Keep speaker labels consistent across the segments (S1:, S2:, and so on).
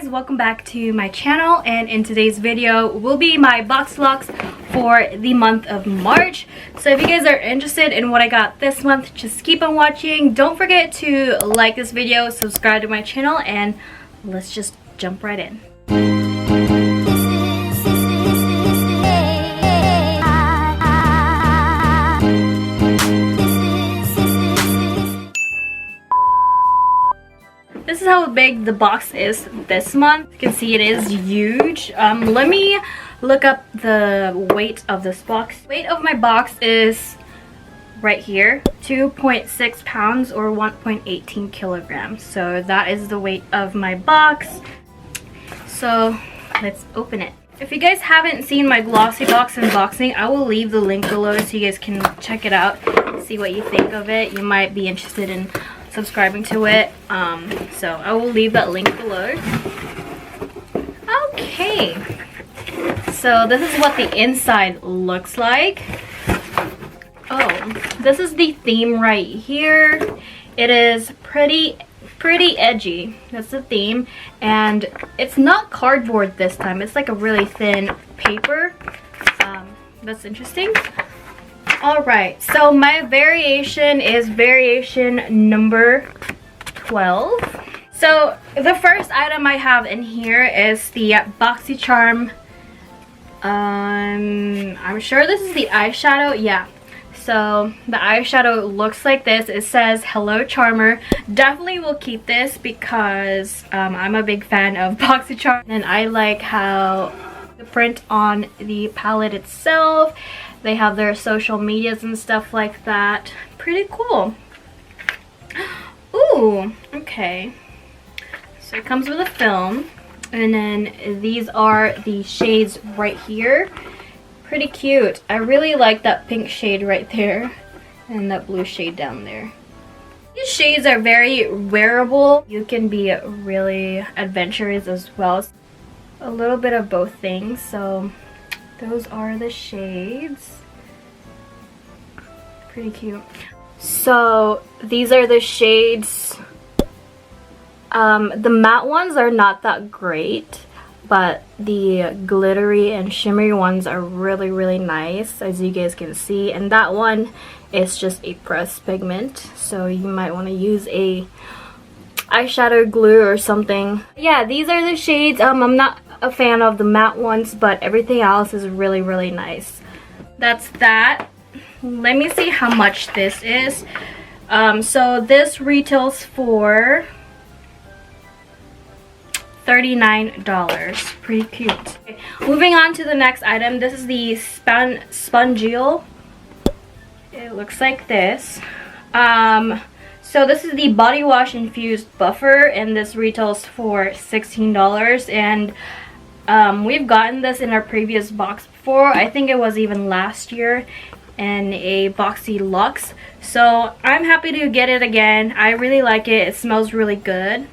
S1: guys, welcome back to my channel, and in today's video will be my Boxyluxe for the month of March. So if you guys are interested in what I got this month, just keep on watching. Don't forget to like this video, subscribe to my channel, and let's just jump right in. This is how big the box is this month. You can see it is huge. Let me look up the weight of this box. Weight of my box is right here, 2.6 pounds or 1.18 kilograms. So that is the weight of my box. So let's open it. If you guys haven't seen my GlossyBox unboxing, I will leave the link below so you guys can check it out, see what you think of it. You might be interested in subscribing to it, so I will leave that link below. Okay, so this is what the inside looks like. Oh, this is the theme right here. It is pretty edgy. That's the theme, and it's not cardboard this time. It's like a really thin paper. That's interesting. Alright, so my variation is variation number 12. So the first item I have in here is the Boxycharm. I'm sure this is the eyeshadow. Yeah. So the eyeshadow looks like this. It says Hello Charmer. Definitely will keep this because I'm a big fan of Boxycharm, and I like how the print on the palette itself. They have their social medias and stuff like that. Pretty cool. Ooh, okay. So it comes with a film. And then these are the shades right here. Pretty cute. I really like that pink shade right there. And that blue shade down there. These shades are very wearable. You can be really adventurous as well. A little bit of both things. So those are the shades. Pretty cute. So these are the shades. The matte ones are not that great, but the glittery and shimmery ones are really nice, as you guys can see. And that one is just a pressed pigment, so you might want to use a eyeshadow glue or something. Yeah, these are the shades. I'm not a fan of the matte ones, but everything else is really nice. That's that. Let me see how much this is. So this retails for $39. Pretty cute. Okay, moving on to the next item. This is the Spongeal. It looks like this. So this is the body wash infused buffer, and this retails for $16. And we've gotten this in our previous box before. I think it was even last year in a Boxyluxe. So I'm happy to get it again. I really like it. It smells really good.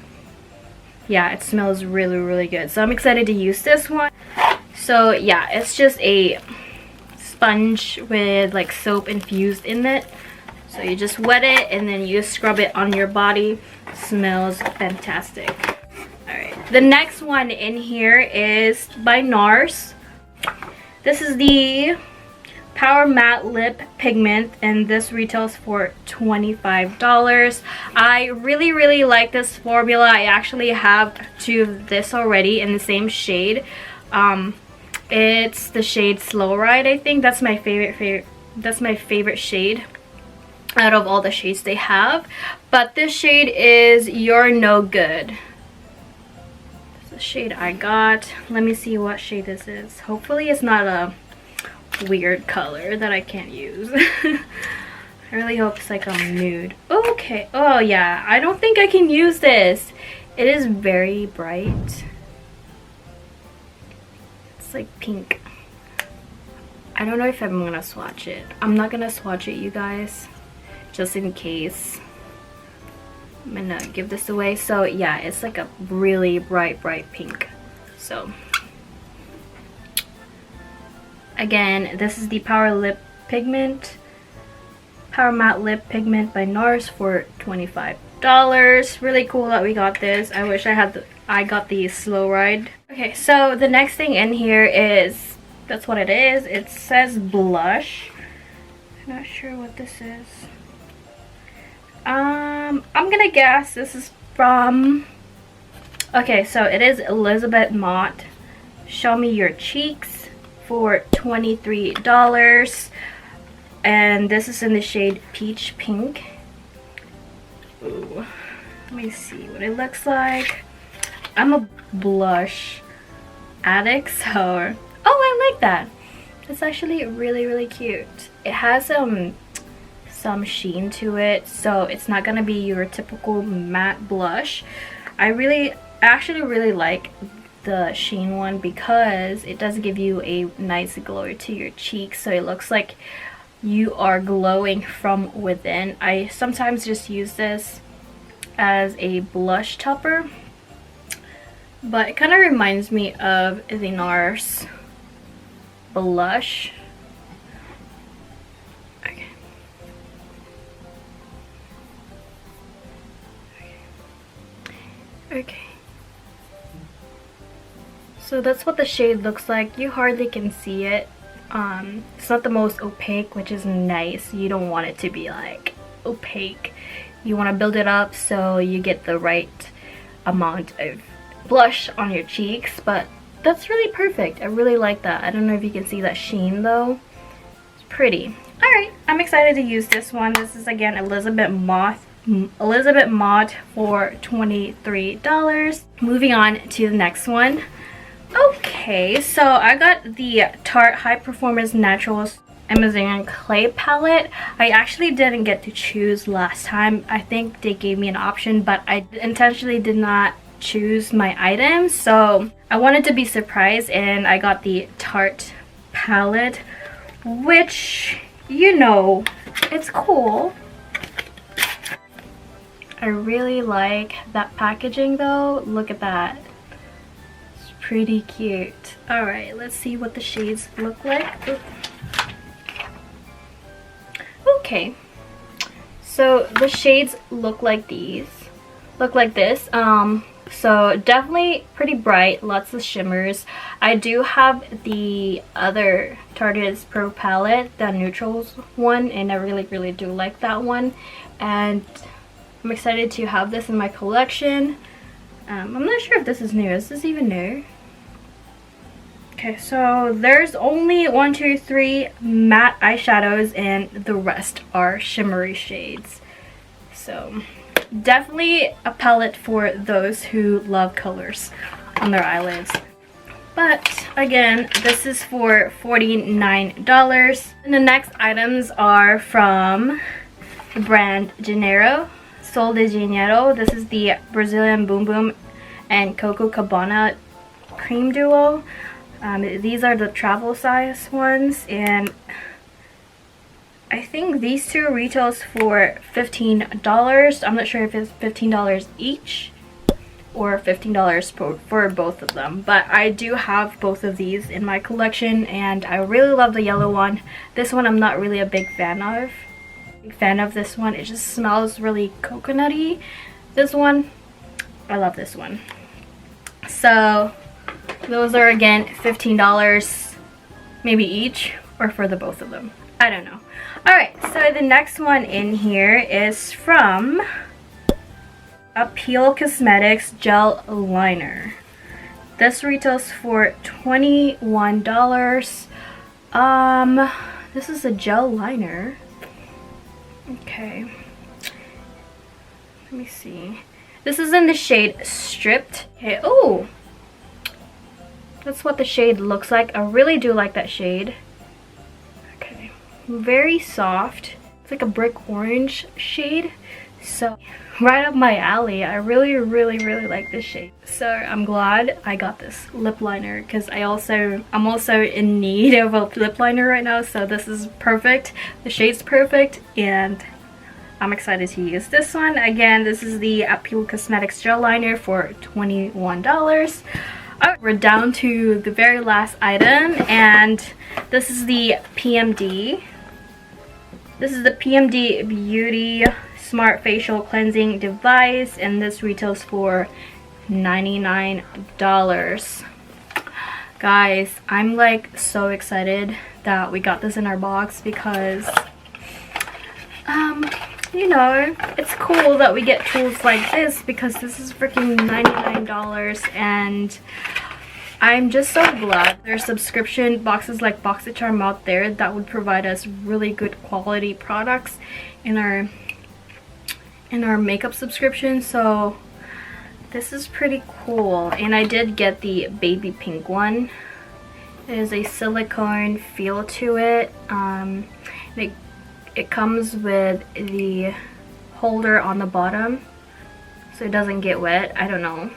S1: Yeah, it smells really good. So I'm excited to use this one. So yeah, it's just a sponge with like soap infused in it. So you just wet it and then you scrub it on your body. Smells fantastic. Alright, the next one in here is by Nars. This is the Power Matte Lip Pigment, and this retails for $25. I really like this formula. I actually have two of this already in the same shade. It's the shade Slow Ride. I think that's my favorite shade out of all the shades they have. But this shade is You're No Good. That's the shade I got. Let me see what shade this is. Hopefully it's not a weird color that I can't use. I really hope it's like a nude. Okay. Oh yeah, I don't think I can use this. It is very bright. It's like pink. I don't know if I'm gonna swatch it. I'm not gonna swatch it, you guys, just in case. I'm gonna give this away. So yeah, it's like a really bright pink. So again, this is the Power Matte Lip Pigment by Nars for $25. Really cool that we got this. I wish I had I got the slow ride. Okay, so the next thing in here is, that's what it is. It says blush. I'm not sure what this is. I'm gonna guess this is from, okay, so it is Elizabeth Mott Show Me Your Cheeks for $23. And this is in the shade Peach Pink. Ooh, let me see what it looks like. I'm a blush addict, so oh, I like that. It's actually really cute. It has some sheen to it, so it's not gonna be your typical matte blush. I actually really like the sheen one because it does give you a nice glow to your cheeks, so it looks like you are glowing from within. I sometimes just use this as a blush topper, but it kind of reminds me of the Nars blush. Okay. Okay. So that's what the shade looks like. You hardly can see it. It's not the most opaque, which is nice. You don't want it to be like opaque. You want to build it up so you get the right amount of blush on your cheeks, but that's really perfect. I really like that. I don't know if you can see that sheen though. It's pretty. Alright, I'm excited to use this one. This is again Elizabeth Mott for $23. Moving on to the next one. Okay, so I got the Tarte High Performance Naturalist Amazon Clay Palette. I actually didn't get to choose last time. I think they gave me an option, but I intentionally did not choose my items, so I wanted to be surprised and I got the Tarte palette, which, you know, it's cool. I really like that packaging though. Look at that. It's pretty cute. Alright, let's see what the shades look like. Ooh. Okay, so the shades look like these. Look like this. So definitely pretty bright, lots of shimmers. I do have the other Tarte Pro palette, the neutrals one, and I really do like that one, and I'm excited to have this in my collection. I'm not sure if this is new. Is this even new? Okay, so there's only 1, 2, 3 matte eyeshadows and the rest are shimmery shades. So definitely a palette for those who love colors on their eyelids. But again, this is for $49. And the next items are from the brand Sol de Janeiro. This is the Brazilian Boom Boom and Coco Cabana cream duo. These are the travel size ones, and I think these two retails for $15. I'm not sure if it's $15 each or $15 for both of them, but I do have both of these in my collection and I really love the yellow one. This one I'm not really a big fan of. This one. It just smells really coconutty. This one, I love this one. So those are again $15 maybe each, or for the both of them. I don't know. Alright, so the next one in here is from Appeal Cosmetics Gel Liner. This retails for $21. This is a gel liner. Okay. Let me see. This is in the shade Stripped. Okay, oh! That's what the shade looks like. I really do like that shade. Okay. Very soft. It's like a brick orange shade. So, right up my alley. I really like this shade. So, I'm glad I got this lip liner because I'm also in need of a lip liner right now. So, this is perfect. The shade's perfect and I'm excited to use this one. Again, this is the Appeal Cosmetics Gel Liner for $21. Alright, we're down to the very last item, and this is the PMD. This is the PMD Beauty Smart Facial Cleansing Device, and this retails for $99. Guys, I'm like so excited that we got this in our box because you know, it's cool that we get tools like this because this is freaking $99, and I'm just so glad there's subscription boxes like Boxycharm out there that would provide us really good quality products in our makeup subscription. So this is pretty cool, and I did get the baby pink one. It is a silicone feel to it. It comes with the holder on the bottom so it doesn't get wet. I don't know,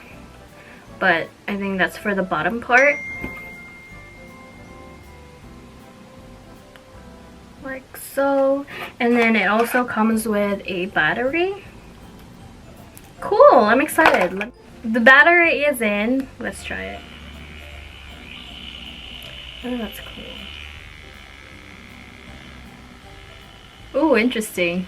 S1: but I think that's for the bottom part. Like so. And then it also comes with a battery. Cool, I'm excited. The battery is in. Let's try it. Oh, that's cool. Oh, interesting.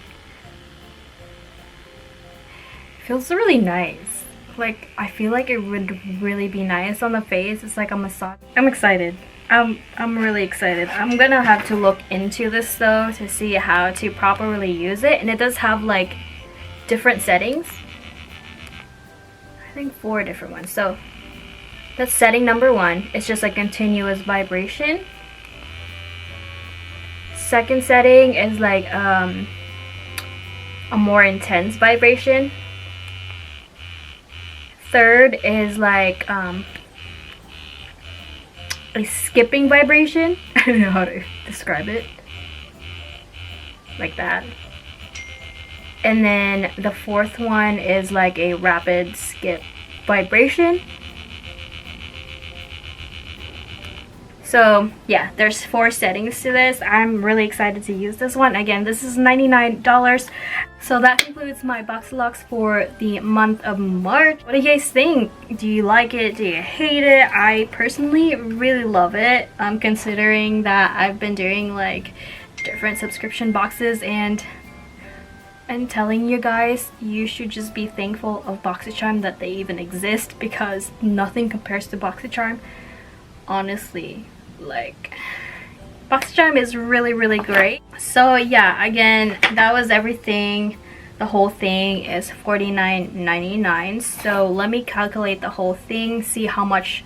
S1: Feels really nice. Like, I feel like it would really be nice on the face. It's like a massage. I'm excited. I'm really excited. I'm gonna have to look into this though to see how to properly use it. And it does have like different settings. I think 4 different ones. So that's setting number 1. It's just a continuous vibration. Second setting is like a more intense vibration. Third is like a skipping vibration. I don't know how to describe it. Like that. And then the 4th one is like a rapid skip vibration. So yeah, there's 4 settings to this. I'm really excited to use this one. Again, this is $99. So that concludes my Boxyluxe for the month of March. What do you guys think? Do you like it? Do you hate it? I personally really love it. Considering that I've been doing like different subscription boxes, and I'm telling you guys, you should just be thankful of Boxycharm that they even exist, because nothing compares to Boxycharm. Honestly, like, Boxycharm is really, really great. So yeah, again, that was everything. The whole thing is $49.99. So let me calculate the whole thing, see how much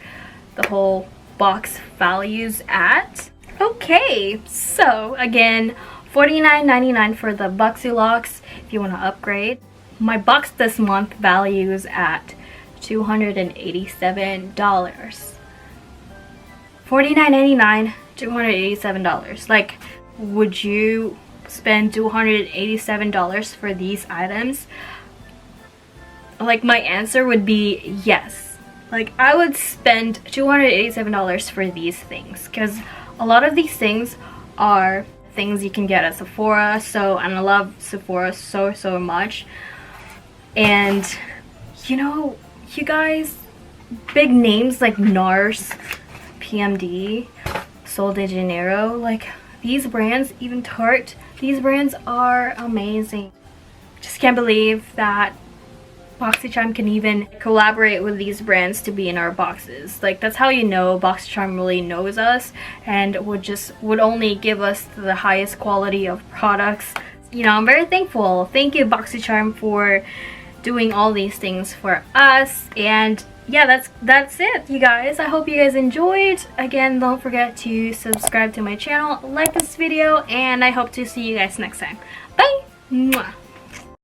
S1: the whole box values at. Okay, so again, $49.99 for the Boxyluxe if you want to upgrade. My box this month values at $287. $49.99, $287. Like, would you spend $287 for these items? Like, my answer would be yes. Like, I would spend $287 for these things, because a lot of these things are things you can get at Sephora. So, and I love Sephora so much. And you know, you guys, big names like Nars, PMD, Sol de Janeiro, like these brands, even Tarte, these brands are amazing. Just can't believe that Boxycharm can even collaborate with these brands to be in our boxes. Like, that's how you know Boxycharm really knows us and would only give us the highest quality of products. You know, I'm very thankful. Thank you, Boxycharm, for doing all these things for us. And yeah, that's it, you guys. I hope you guys enjoyed. Again, don't forget to subscribe to my channel, like this video, and I hope to see you guys next time. Bye. Mwah.